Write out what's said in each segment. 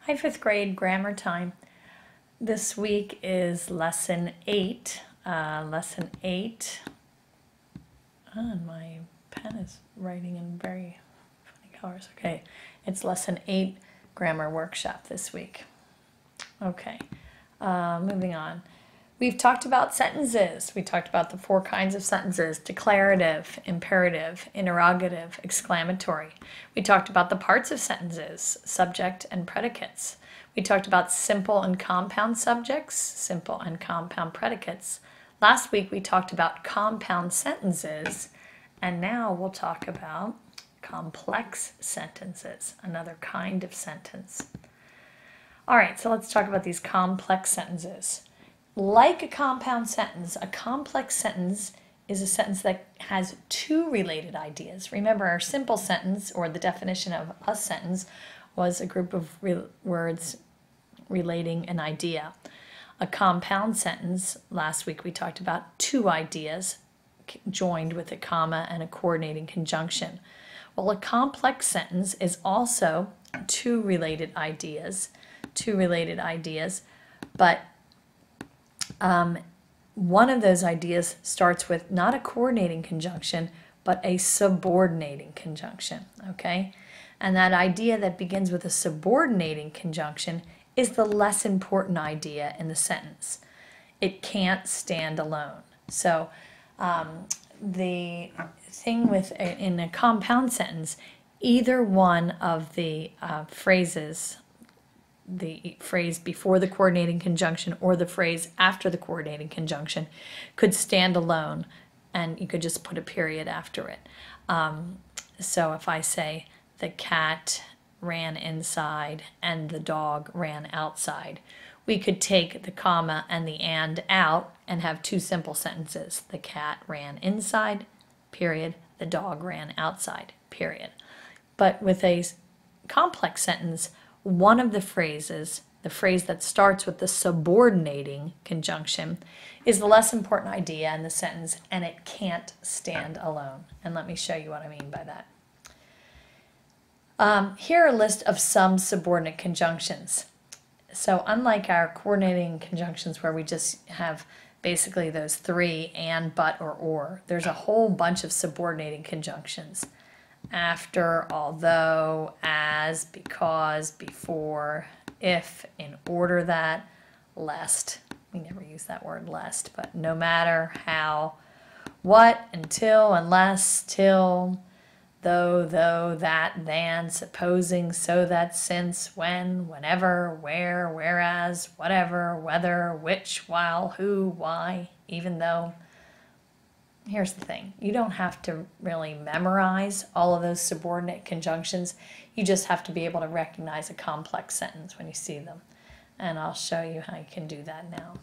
Hi, fifth grade grammar time. This week is lesson 8. Lesson 8. And my pen is writing in very funny colors. Okay, it's lesson 8 grammar workshop this week. Okay, moving on. We've talked about sentences. We talked about the 4 kinds of sentences: declarative, imperative, interrogative, exclamatory. We talked about the parts of sentences: subject and predicates. We talked about simple and compound subjects, simple and compound predicates. Last week we talked about compound sentences, and now we'll talk about complex sentences, another kind of sentence. All right, so let's talk about these complex sentences. Like a compound sentence, a complex sentence is a sentence that has 2 related ideas. Remember, our simple sentence, or the definition of a sentence, was a group of words relating an idea. A compound sentence, last week we talked about 2 ideas joined with a comma and a coordinating conjunction. Well, a complex sentence is also 2 related ideas, but one of those ideas starts with not a coordinating conjunction, but a subordinating conjunction, okay? And that idea that begins with a subordinating conjunction is the less important idea in the sentence. It can't stand alone. So the thing in a compound sentence, either one of the phrases, the phrase before the coordinating conjunction or the phrase after the coordinating conjunction, could stand alone, and you could just put a period after it. So if I say the cat ran inside and the dog ran outside, we could take the comma and the and out and have 2 simple sentences. The cat ran inside, period. The dog ran outside, period. But with a complex sentence, one of the phrases, the phrase that starts with the subordinating conjunction, is the less important idea in the sentence, and it can't stand alone. And let me show you what I mean by that. Here are a list of some subordinate conjunctions. So unlike our coordinating conjunctions where we just have basically those 3, and, but, or, there's a whole bunch of subordinating conjunctions. After, although, as, because, before, if, in order that, lest. We never use that word lest, but no matter, how, what, until, unless, till, though, that, than, supposing, so that, since, when, whenever, where, whereas, whatever, whether, which, while, who, why, even though. Here's the thing, you don't have to really memorize all of those subordinate conjunctions. You just have to be able to recognize a complex sentence when you see them. And I'll show you how you can do that now.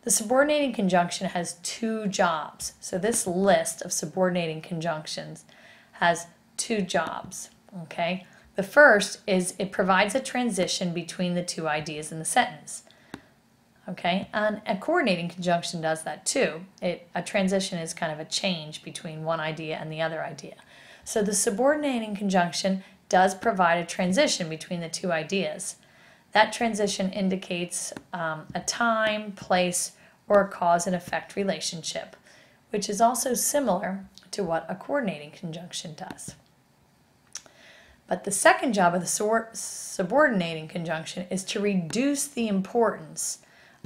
The subordinating conjunction has 2 jobs. So this list of subordinating conjunctions has 2 jobs, okay? The first is it provides a transition between the 2 ideas in the sentence. Okay, and a coordinating conjunction does that too. A transition is kind of a change between one idea and the other idea. So the subordinating conjunction does provide a transition between the 2 ideas. That transition indicates a time, place, or a cause and effect relationship, which is also similar to what a coordinating conjunction does. But the second job of the subordinating conjunction is to reduce the importance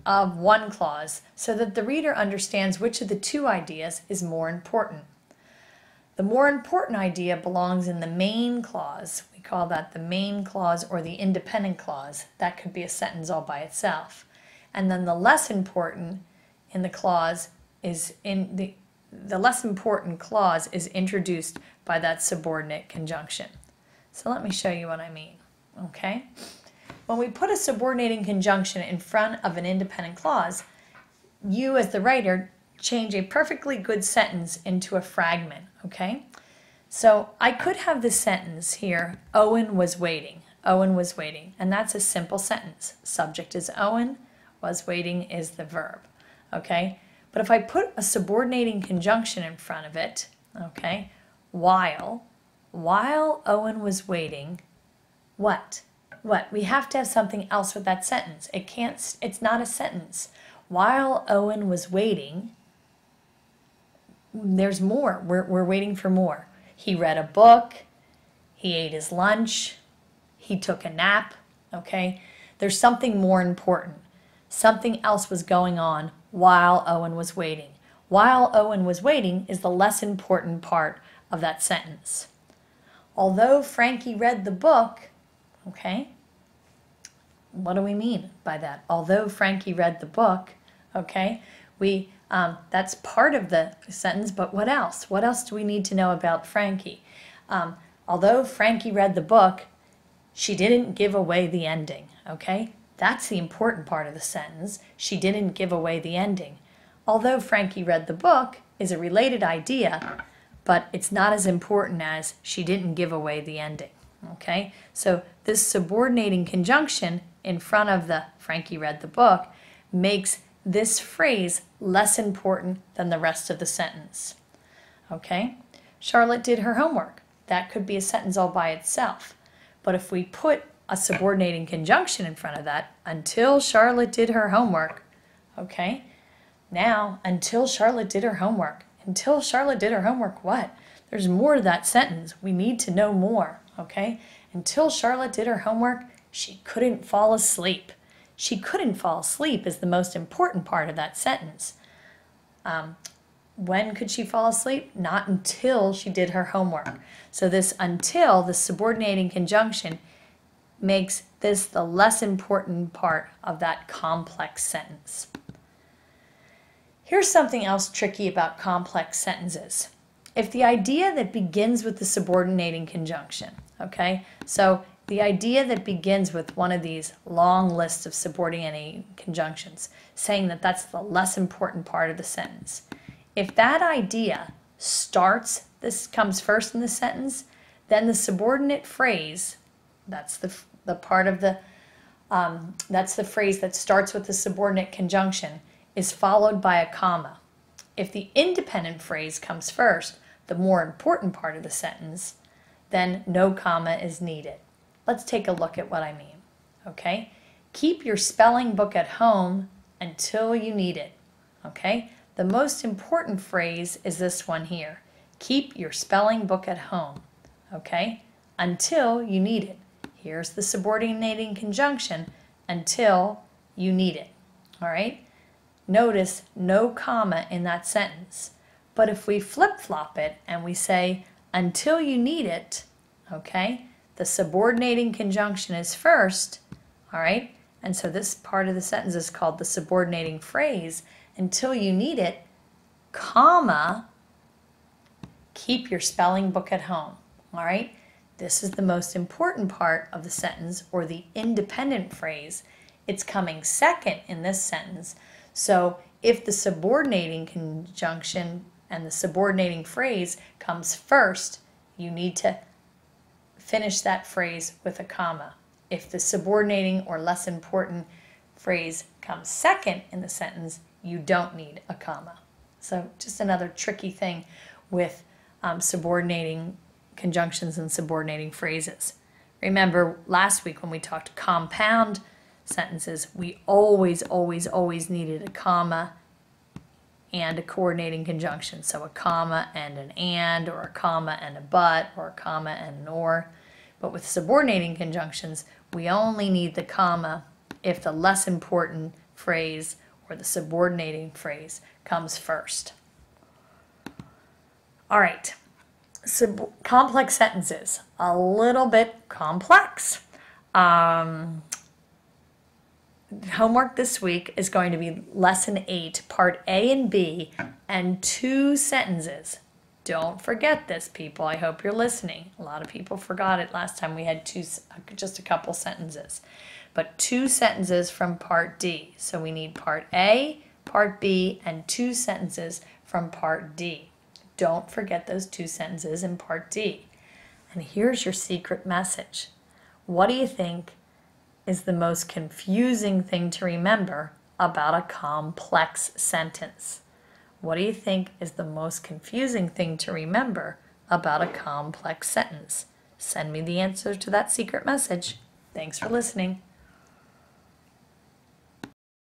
of one clause so that the reader understands which of the 2 ideas is more important. The more important idea belongs in the main clause. We call that the main clause or the independent clause. That could be a sentence all by itself. And then the less important in the clause is the less important clause is introduced by that subordinate conjunction. So let me show you what I mean. Okay? When we put a subordinating conjunction in front of an independent clause, you as the writer change a perfectly good sentence into a fragment, okay? So I could have this sentence here, Owen was waiting. Owen was waiting, and that's a simple sentence. Subject is Owen, was waiting is the verb, okay? But if I put a subordinating conjunction in front of it, okay, while Owen was waiting, what? what? We have to have something else with that sentence. It's not a sentence. While Owen was waiting, there's more. We're waiting for more. He read a book. He ate his lunch. He took a nap. Okay? There's something more important. Something else was going on while Owen was waiting. While Owen was waiting is the less important part of that sentence. Although Frankie read the book, okay? What do we mean by that? Although Frankie read the book, okay? That's part of the sentence, but what else? What else do we need to know about Frankie? Although Frankie read the book, she didn't give away the ending, okay? That's the important part of the sentence. She didn't give away the ending. Although Frankie read the book is a related idea, but it's not as important as she didn't give away the ending, okay? So this subordinating conjunction in front of the Frankie read the book makes this phrase less important than the rest of the sentence, okay? Charlotte did her homework. That could be a sentence all by itself. But if we put a subordinating conjunction in front of that, until Charlotte did her homework, okay? Now, until Charlotte did her homework. Until Charlotte did her homework, what? There's more to that sentence. We need to know more, okay? Until Charlotte did her homework, she couldn't fall asleep. She couldn't fall asleep is the most important part of that sentence. When could she fall asleep? Not until she did her homework. So this until, the subordinating conjunction, makes this the less important part of that complex sentence. Here's something else tricky about complex sentences. If the idea that begins with the subordinating conjunction, okay? So the idea that begins with one of these long lists of subordinating conjunctions, saying that that's the less important part of the sentence. If that idea comes first in the sentence, then the subordinate phrase, that's the phrase that starts with the subordinate conjunction, is followed by a comma. If the independent phrase comes first, the more important part of the sentence, then no comma is needed. Let's take a look at what I mean, okay? Keep your spelling book at home until you need it, okay? The most important phrase is this one here. Keep your spelling book at home, okay? Until you need it. Here's the subordinating conjunction, until you need it, all right? Notice no comma in that sentence. But if we flip-flop it and we say, until you need it, okay, the subordinating conjunction is first, all right? And so this part of the sentence is called the subordinating phrase. Until you need it, comma, keep your spelling book at home, all right? This is the most important part of the sentence, or the independent phrase. It's coming second in this sentence. So if the subordinating conjunction and the subordinating phrase comes first, you need to finish that phrase with a comma. If the subordinating or less important phrase comes second in the sentence, you don't need a comma. So just another tricky thing with subordinating conjunctions and subordinating phrases. Remember last week when we talked compound sentences, we always needed a comma and a coordinating conjunction. So a comma and an and, or a comma and a but, or a comma and an or. But with subordinating conjunctions, we only need the comma if the less important phrase or the subordinating phrase comes first. All right, complex sentences, a little bit complex. Homework this week is going to be Lesson 8, Part A and B, and 2 sentences. Don't forget this, people. I hope you're listening. A lot of people forgot it last time we had just a couple sentences. But 2 sentences from Part D. So we need Part A, Part B, and 2 sentences from Part D. Don't forget those 2 sentences in Part D. And here's your secret message. What do you think is the most confusing thing to remember about a complex sentence? What do you think is the most confusing thing to remember about a complex sentence? Send me the answer to that secret message. Thanks for listening.